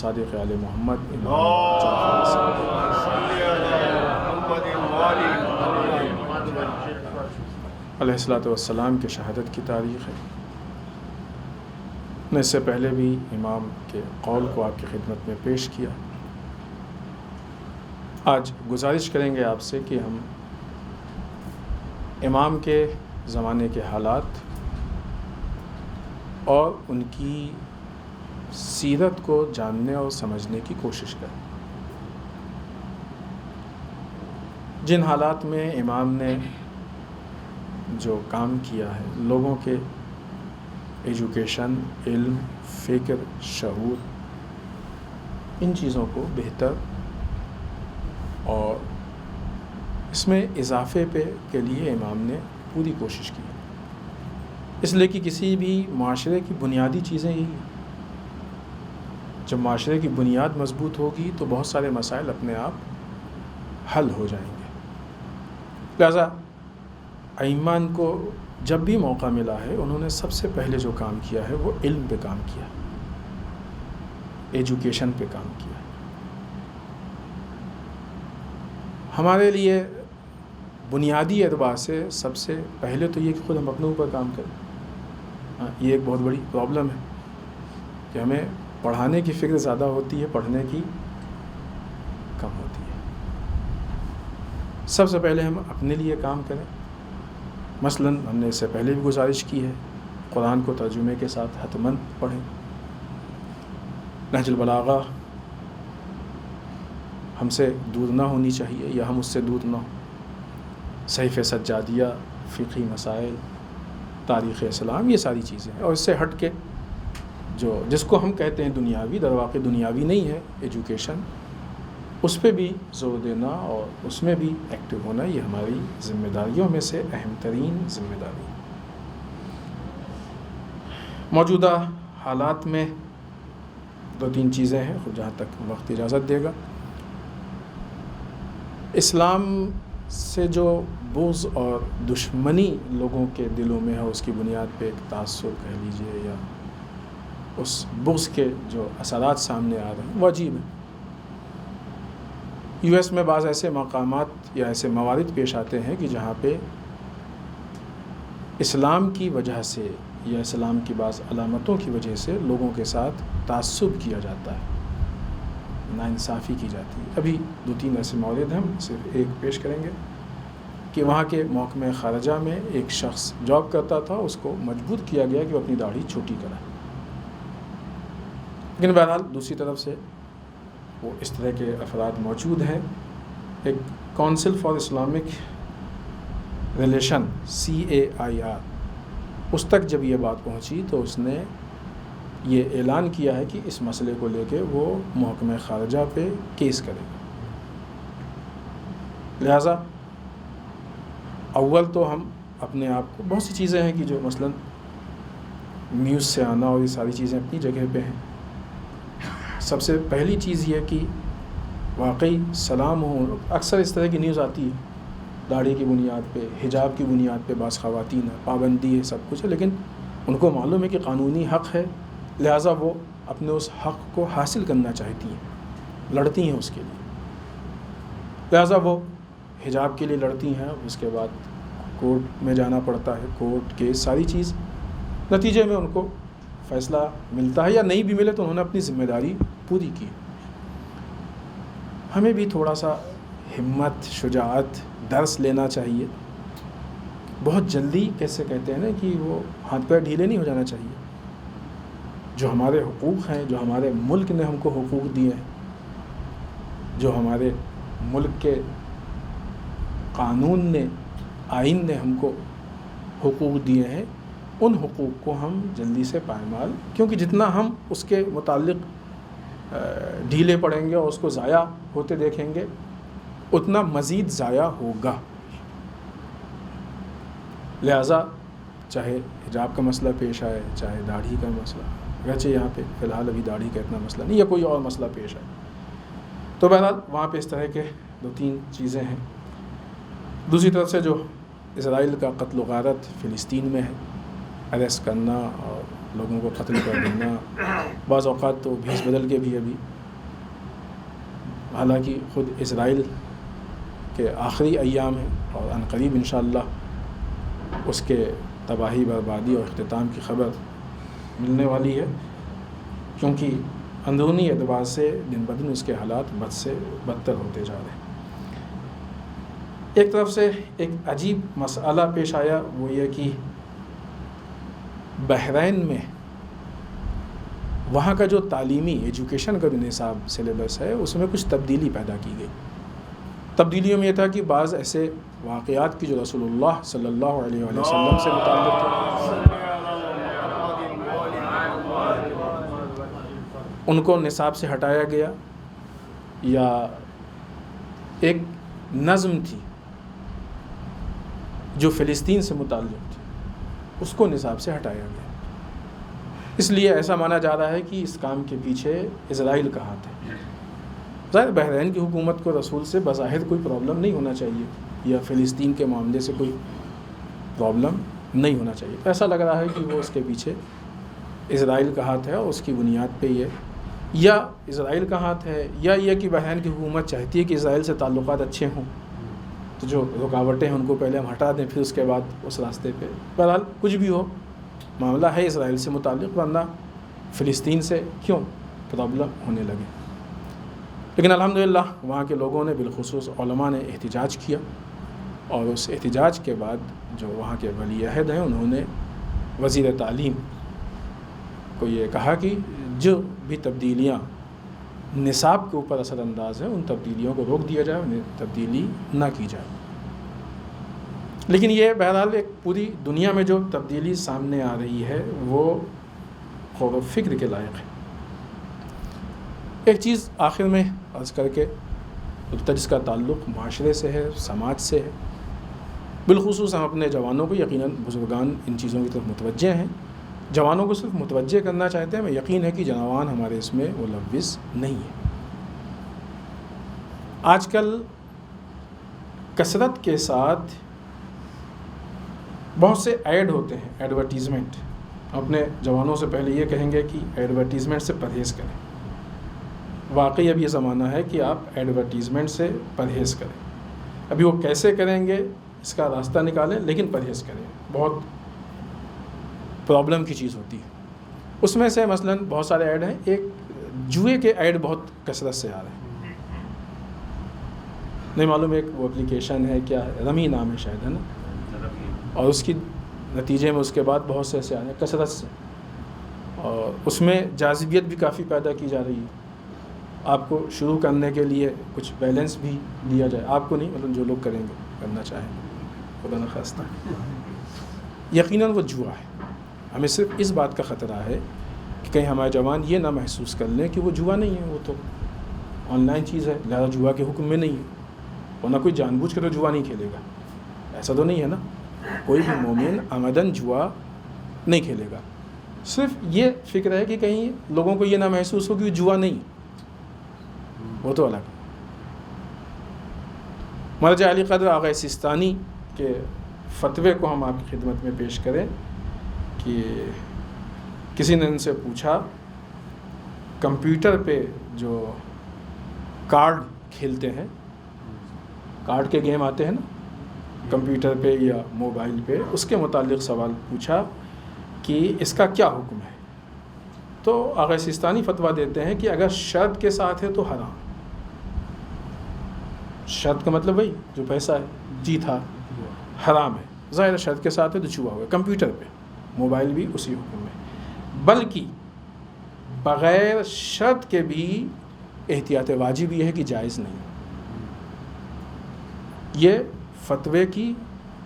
S1: صادق آل محمد امام جعفر صادق علیہ السلام کے شہادت کی تاریخ ہے. نے اس سے پہلے بھی امام کے قول کو آپ کی خدمت میں پیش کیا. آج گزارش کریں گے آپ سے کہ ہم امام کے زمانے کے حالات اور ان کی سیرت کو جاننے اور سمجھنے کی کوشش کریں. جن حالات میں امام نے جو کام کیا ہے، لوگوں کے ایجوکیشن، علم، فکر، شعور، ان چیزوں کو بہتر اور اس میں اضافے کے لیے امام نے پوری کوشش کی. اس لیے کہ کسی بھی معاشرے کی بنیادی چیزیں یہی ہیں. جب معاشرے کی بنیاد مضبوط ہوگی تو بہت سارے مسائل اپنے آپ حل ہو جائیں گے. لہذا ائمہ کو جب بھی موقع ملا ہے انہوں نے سب سے پہلے جو کام کیا ہے وہ علم پہ کام کیا، ایجوکیشن پہ کام کیا. ہمارے لیے بنیادی اعتبار سے سب سے پہلے تو یہ کہ خود ہم اپنے اوپر کام کریں. یہ ایک بہت بڑی پرابلم ہے کہ ہمیں پڑھانے کی فکر زیادہ ہوتی ہے، پڑھنے کی کم ہوتی ہے. سب سے پہلے ہم اپنے لیے کام کریں. مثلا ہم نے اس سے پہلے بھی گزارش کی ہے، قرآن کو ترجمے کے ساتھ حتماً پڑھیں. نہج البلاغہ ہم سے دور نہ ہونی چاہیے یا ہم اس سے دور نہ ہوں. صحیفہ سجادیہ، فقہی مسائل، تاریخ اسلام، یہ ساری چیزیں ہیں. اور اس سے ہٹ کے جس کو ہم کہتے ہیں دنیاوی، در واقع دنیاوی نہیں ہے ایجوکیشن، اس پہ بھی زور دینا اور اس میں بھی ایکٹیو ہونا، یہ ہماری ذمہ داریوں میں سے اہم ترین ذمہ داری. موجودہ حالات میں 2-3 چیزیں ہیں جہاں تک وقت اجازت دے گا. اسلام سے جو بغض اور دشمنی لوگوں کے دلوں میں ہے، اس کی بنیاد پہ ایک تعصب کہہ لیجیے یا اس بغض کے جو اثرات سامنے آ رہے ہیں وہ عجیب ہیں. US میں بعض ایسے مقامات یا ایسے موارد پیش آتے ہیں کہ جہاں پہ اسلام کی وجہ سے یا اسلام کی بعض علامتوں کی وجہ سے لوگوں کے ساتھ تعصب کیا جاتا ہے، ناانصافی کی جاتی ہے. ابھی 2-3 ایسے مورد ہم صرف ایک پیش کریں گے کہ وہاں کے محکمہ خارجہ میں ایک شخص جاب کرتا تھا، اس کو مجبور کیا گیا کہ وہ اپنی داڑھی چھوٹی کرائے. لیکن بہرحال دوسری طرف سے وہ اس طرح کے افراد موجود ہیں. ایک council for Islamic relation CAIR اس تک جب یہ بات پہنچی تو اس نے یہ اعلان کیا ہے کہ اس مسئلے کو لے کے وہ محکمہ خارجہ پہ کیس کرے گا. لہٰذا اول تو ہم اپنے آپ کو بہت سی چیزیں ہیں کہ جو مثلا نیوز سے آنا اور یہ ساری چیزیں اپنی جگہ پہ ہیں. سب سے پہلی چیز یہ کہ واقعی سلام ہو. اکثر اس طرح کی نیوز آتی ہے داڑھی کی بنیاد پہ، حجاب کی بنیاد پہ بعض خواتین ہیں، پابندی ہے، سب کچھ ہے، لیکن ان کو معلوم ہے کہ قانونی حق ہے، لہٰذا وہ اپنے اس حق کو حاصل کرنا چاہتی ہیں، لڑتی ہیں اس کے لیے. لہٰذا وہ حجاب کے لیے لڑتی ہیں، اس کے بعد کورٹ میں جانا پڑتا ہے، کورٹ کیس ساری چیز، نتیجے میں ان کو فیصلہ ملتا ہے یا نہیں بھی ملے تو انہوں نے اپنی ذمہ داری پوری کی. ہمیں بھی تھوڑا سا ہمت، شجاعت، درس لینا چاہیے. بہت جلدی کیسے کہتے ہیں نا کہ وہ ہاتھ پیر ڈھیلے نہیں ہو جانا چاہیے. جو ہمارے حقوق ہیں، جو ہمارے ملک نے ہم کو حقوق دیے ہیں، جو ہمارے ملک کے قانون نے، آئین نے ہم کو حقوق دیے ہیں، ان حقوق کو ہم جلدی سے پائمال، کیونکہ جتنا ہم اس کے متعلق ڈھیلے پڑیں گے اور اس کو ضائع ہوتے دیکھیں گے اتنا مزید ضائع ہوگا. لہٰذا چاہے حجاب کا مسئلہ پیش آئے، چاہے داڑھی کا مسئلہ، اگرچہ یہاں پہ فی الحال ابھی داڑھی کا اتنا مسئلہ نہیں، یا کوئی اور مسئلہ پیش آئے تو بہرحال وہاں پہ اس طرح کے 2-3 چیزیں ہیں. دوسری طرف سے جو اسرائیل کا قتل و غارت فلسطین میں ہے، اریسٹ کرنا اور لوگوں کو قتل کر دینا، بعض اوقات تو بھیس بدل کے بھی ابھی، حالانکہ خود اسرائیل کے آخری ایام ہیں اور عنقریب انشاءاللہ اس کے تباہی، بربادی اور اختتام کی خبر ملنے والی ہے، کیونکہ اندرونی اعتبار سے دن بدن اس کے حالات بد سے بدتر ہوتے جا رہے ہیں. ایک طرف سے ایک عجیب مسئلہ پیش آیا، وہ یہ کہ بحرین میں وہاں کا جو تعلیمی ایجوکیشن کا جو نصاب سلیبس ہے اس میں کچھ تبدیلی پیدا کی گئی. تبدیلیوں میں یہ تھا کہ بعض ایسے واقعات کی جو رسول اللہ صلی اللہ علیہ وسلم سے متعلق تھے ان کو نصاب سے ہٹایا گیا، یا ایک نظم تھی جو فلسطین سے متعلق تھی اس کو نصاب سے ہٹایا گیا. اس لیے ایسا مانا جا رہا ہے کہ اس کام کے پیچھے اسرائیل کا ہاتھ ہے. ظاہر بحرین کی حکومت کو رسول سے بظاہر کوئی پرابلم نہیں ہونا چاہیے، یا فلسطین کے معاملے سے کوئی پرابلم نہیں ہونا چاہیے. ایسا لگ رہا ہے کہ وہ اس کے پیچھے اسرائیل کا ہاتھ ہے، اور اس کی بنیاد پہ یہ یا اسرائیل کا ہاتھ ہے، یا یہ کہ بحرین کی حکومت چاہتی ہے کہ اسرائیل سے تعلقات اچھے ہوں، تو جو رکاوٹیں ہیں ان کو پہلے ہم ہٹا دیں، پھر اس کے بعد اس راستے پہ. بہرحال کچھ بھی ہو، معاملہ ہے اسرائیل سے متعلق، ورنہ فلسطین سے کیوں پرابلم ہونے لگے. لیکن الحمدللہ وہاں کے لوگوں نے، بالخصوص علماء نے احتجاج کیا، اور اس احتجاج کے بعد جو وہاں کے ولی عہد ہیں انہوں نے وزیر تعلیم کو یہ کہا کہ جو بھی تبدیلیاں نصاب کے اوپر اثر انداز ہیں ان تبدیلیوں کو روک دیا جائے، انہیں تبدیلی نہ کی جائے. لیکن یہ بہرحال ایک پوری دنیا میں جو تبدیلی سامنے آ رہی ہے وہ غور و فکر کے لائق ہے. ایک چیز آخر میں عرض کر کے جس کا تعلق معاشرے سے ہے، سماج سے ہے، بالخصوص ہم اپنے جوانوں کو، یقیناً بزرگان ان چیزوں کی طرف متوجہ ہیں، جوانوں کو صرف متوجہ کرنا چاہتے ہیں. ہمیں یقین ہے کہ جوان ہمارے اس میں ملوث نہیں ہے. آج کل کثرت کے ساتھ بہت سے ایڈ ہوتے ہیں، ایڈورٹیزمنٹ. اپنے جوانوں سے پہلے یہ کہیں گے کہ ایڈورٹیزمنٹ سے پرہیز کریں. واقعی اب یہ زمانہ ہے کہ آپ ایڈورٹیزمنٹ سے پرہیز کریں. ابھی وہ کیسے کریں گے اس کا راستہ نکالیں، لیکن پرہیز کریں. بہت پرابلم کی چیز ہوتی ہے. اس میں سے مثلا بہت سارے ایڈ ہیں. ایک جوئے کے ایڈ بہت کثرت سے آ رہے ہیں، نہیں معلوم ایک وہ اپلیکیشن ہے، کیا رمی نام ہے شاید، ہے نا، اور اس کی نتیجے میں اس کے بعد بہت سے ایسے آ رہے ہیں کثرت سے. اور اس میں جاذبیت بھی کافی پیدا کی جا رہی ہے. آپ کو شروع کرنے کے لیے کچھ بیلنس بھی دیا جائے, آپ کو نہیں, مطلب جو لوگ کریں گے, کرنا چاہیں, خدا نخواستہ. یقیناً وہ جوا ہے. ہمیں صرف اس بات کا خطرہ ہے کہ کہیں ہمارے جوان یہ نہ محسوس کر لیں کہ وہ جوا نہیں ہے, وہ تو آن لائن چیز ہے, لہٰذا جوا کے حکم میں نہیں ہے, ورنہ کوئی جان بوجھ کے تو جوا نہیں کھیلے گا. ایسا تو نہیں ہے نا, کوئی بھی مومن عمدن جوا نہیں کھیلے گا. صرف یہ فکر ہے کہ کہیں لوگوں کو یہ نہ محسوس ہو کہ جوا نہیں, وہ تو الگ. مرجع علی قدر آغا سیستانی کے فتوے کو ہم آپ کی خدمت میں پیش کریں کہ کسی نے ان سے پوچھا کمپیوٹر پہ جو کارڈ کھیلتے ہیں, کارڈ کے گیم آتے ہیں نا کمپیوٹر پہ یا موبائل پہ, اس کے متعلق سوال پوچھا کہ اس کا کیا حکم ہے. تو آغا سیستانی فتویٰ دیتے ہیں کہ اگر شرط کے ساتھ ہے تو حرام. شرط کا مطلب وہی جو پیسہ ہے, جیت ہار, حرام ہے. ظاہر شرط کے ساتھ ہے تو جوا ہوا. کمپیوٹر پہ, موبائل بھی اسی حکم میں. بلکہ بغیر شرط کے بھی احتیاط واجب یہ ہے کہ جائز نہیں. یہ فتوے کی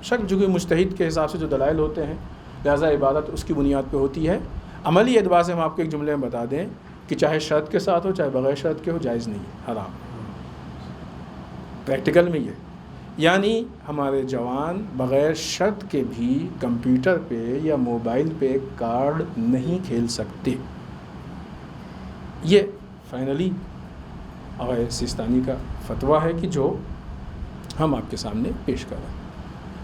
S1: شکل, جو کہ مجتہد کے حساب سے جو دلائل ہوتے ہیں, لہذا عبادت اس کی بنیاد پہ ہوتی ہے. عملی اعتبار سے ہم آپ کو ایک جملے میں بتا دیں کہ چاہے شرط کے ساتھ ہو چاہے بغیر شرط کے ہو, جائز نہیں, حرام. پریکٹیکل میں یہ, یعنی ہمارے جوان بغیر شرط کے بھی کمپیوٹر پہ یا موبائل پہ کارڈ نہیں کھیل سکتے. یہ فائنلی آغا سیستانی کا فتویٰ ہے کہ جو ہم آپ کے سامنے پیش کر رہے ہیں.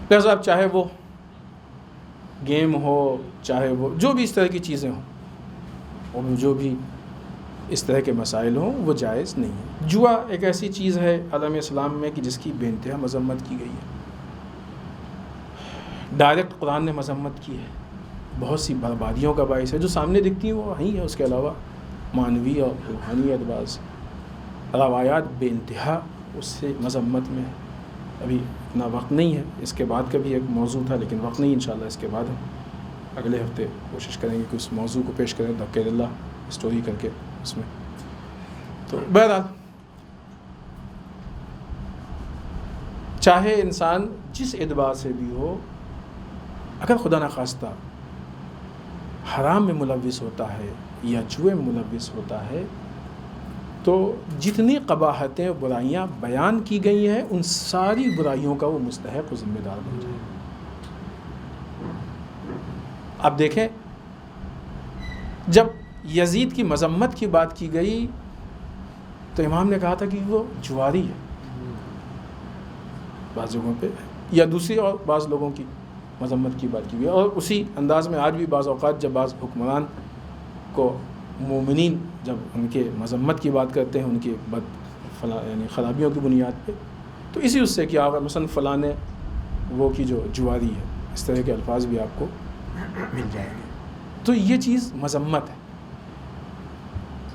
S1: لہٰذا اب چاہے وہ گیم ہو, چاہے وہ جو بھی اس طرح کی چیزیں ہوں, اور جو بھی اس طرح کے مسائل ہوں, وہ جائز نہیں ہے. جوا ایک ایسی چیز ہے عالم اسلام میں کہ جس کی بے انتہا مذمت کی گئی ہے. ڈائریکٹ قرآن نے مذمت کی ہے, بہت سی بربادیوں کا باعث ہے. جو سامنے دکھتی ہیں وہ وہیں ہے, اس کے علاوہ معنوی اور روحانی اعتبار روایات بے انتہا اس سے مذمت میں ہے. ابھی اتنا وقت نہیں ہے, اس کے بعد کا بھی ایک موضوع تھا لیکن وقت نہیں. انشاءاللہ اس کے بعد ہم اگلے ہفتے کوشش کریں گے کہ اس موضوع کو پیش کریں, دھکے اللہ اسٹوری کر کے اس میں. تو بہرحال چاہے انسان جس اعتبار سے بھی ہو, اگر خدا نخواستہ حرام میں ملوث ہوتا ہے یا جوئے میں ملوث ہوتا ہے, تو جتنی قباحتیں برائیاں بیان کی گئی ہیں ان ساری برائیوں کا وہ مستحق و ذمہ دار بن جائے. اب دیکھیں, جب یزید کی مذمت کی بات کی گئی تو امام نے کہا تھا کہ وہ جواری ہے بعض جگہوں پہ, یا دوسری اور بعض لوگوں کی مذمت کی بات کی گئی. اور اسی انداز میں آج بھی بعض اوقات جب بعض حکمران کو مومنین جب ان کے مذمت کی بات کرتے ہیں ان کی یعنی خرابیوں کی بنیاد پہ, تو اسی اس سے کہ آپ مثلا فلاں نے وہ کی جو جواری ہے, اس طرح کے الفاظ بھی آپ کو مل جائیں گے. تو یہ چیز مذمت ہے.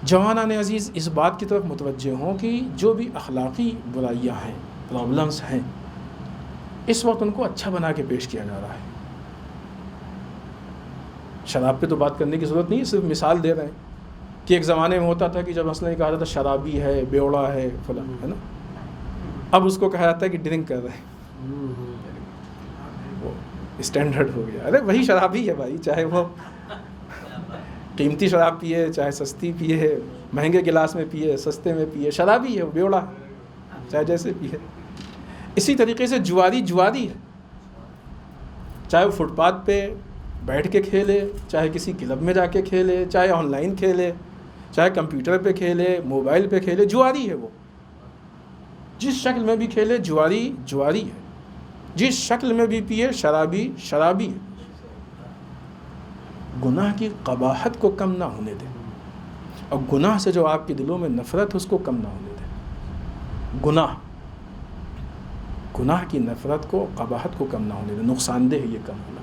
S1: جوانان عزیز اس بات کی طرف متوجہ ہوں کہ جو بھی اخلاقی برائیاں ہیں, پرابلمس ہیں, اس وقت ان کو اچھا بنا کے پیش کیا جا رہا ہے. شراب پہ تو بات کرنے کی ضرورت نہیں ہے, صرف مثال دے رہے ہیں کہ ایک زمانے میں ہوتا تھا کہ جب مثلا کہا جاتا شرابی ہے, بیوڑا ہے, فلاں ہے نا, اب اس کو کہا جاتا ہے کہ ڈرنک کر رہے ہیں, وہ اسٹینڈرڈ ہو گیا. ارے وہی شرابی ہے بھائی, چاہے وہ قیمتی شراب پیے, چاہے سستی پیے, مہنگے گلاس میں پیے, سستے میں پیے, شرابی ہے, وہ بیوڑا ہے, چاہے جیسے پیے. اسی طریقے سے جواری جواری ہے, چاہے وہ فٹ پاتھ پہ بیٹھ کے کھیلے, چاہے کسی کلب میں جا کے کھیلے, چاہے آن لائن کھیلے, چاہے کمپیوٹر پہ کھیلے, موبائل پہ کھیلے, جواری ہے. وہ جس شکل میں بھی کھیلے جواری جواری ہے, جس شکل میں بھی پیے شرابی شرابی ہے. گناہ کی قباحت کو کم نہ ہونے دیں, اور گناہ سے جو آپ کے دلوں میں نفرت ہے اس کو کم نہ ہونے دیں. گناہ کی نفرت کو, قباحت کو کم نہ ہونے دیں. نقصان دہ ہے یہ کم ہونا.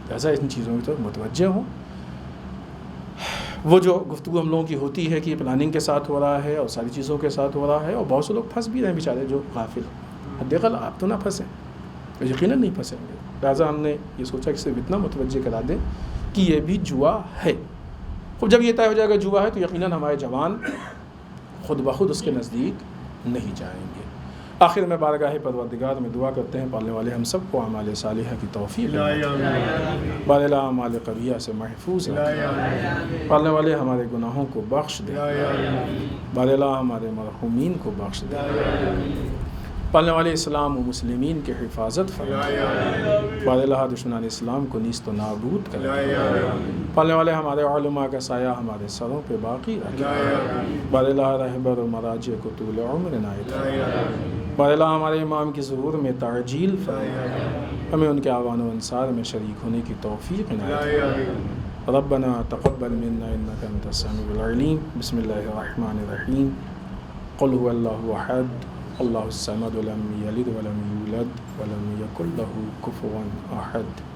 S1: لہٰذا ان چیزوں کی طرف متوجہ ہوں. وہ جو گفتگو ہم لوگوں کی ہوتی ہے کہ پلاننگ کے ساتھ ہو رہا ہے اور ساری چیزوں کے ساتھ ہو رہا ہے, اور بہت سے لوگ پھنس بھی رہے ہیں بیچارے جو غافل. حدیقل آپ تو نہ پھنسیں, یقیناً نہیں پھنسیں گے. لہٰذا ہم نے یہ سوچا کہ صرف اتنا متوجہ کرا دیں کہ یہ بھی جوا ہے. خوب جب یہ طے ہو جائے گا جوا ہے تو یقیناً ہمارے جوان خود بخود اس کے نزدیک نہیں جائیں گے۔ آخر میں بارگاہ پروردگار میں دعا کرتے ہیں پالنے والے ہم سب کو اعمال صالحہ کی توفیق بار الہ اعمال قبیحہ سے محفوظ رکھے، پالنے والے ہمارے گناہوں کو بخش دے، بار الہ ہمارے مرحومین کو بخش دے، پالنے والے اسلام و مسلمین کی حفاظت فرمائے، بار الہ دشمنان اسلام کو نیست و نابود کرے، پالنے والے ہمارے علماء کا سایہ ہمارے سروں پہ باقی رکھے، بار الہ رہبر و مراجع کو طول عمر عنایت فرمائے، بار الہ ہمارے امام کی ظہور میں تعجیل فرمائے، ہمیں ان کے اعوان و انصار میں شریک ہونے کی توفیق عنایت فرمائے۔ ربنا تقبل منا انک انت السمیع العلیم، بسم اللہ الرحمن الرحیم، قل هو اللہ احد اللہ الصمد لم یلد ولم یولد ولم یکن له کفوا احد۔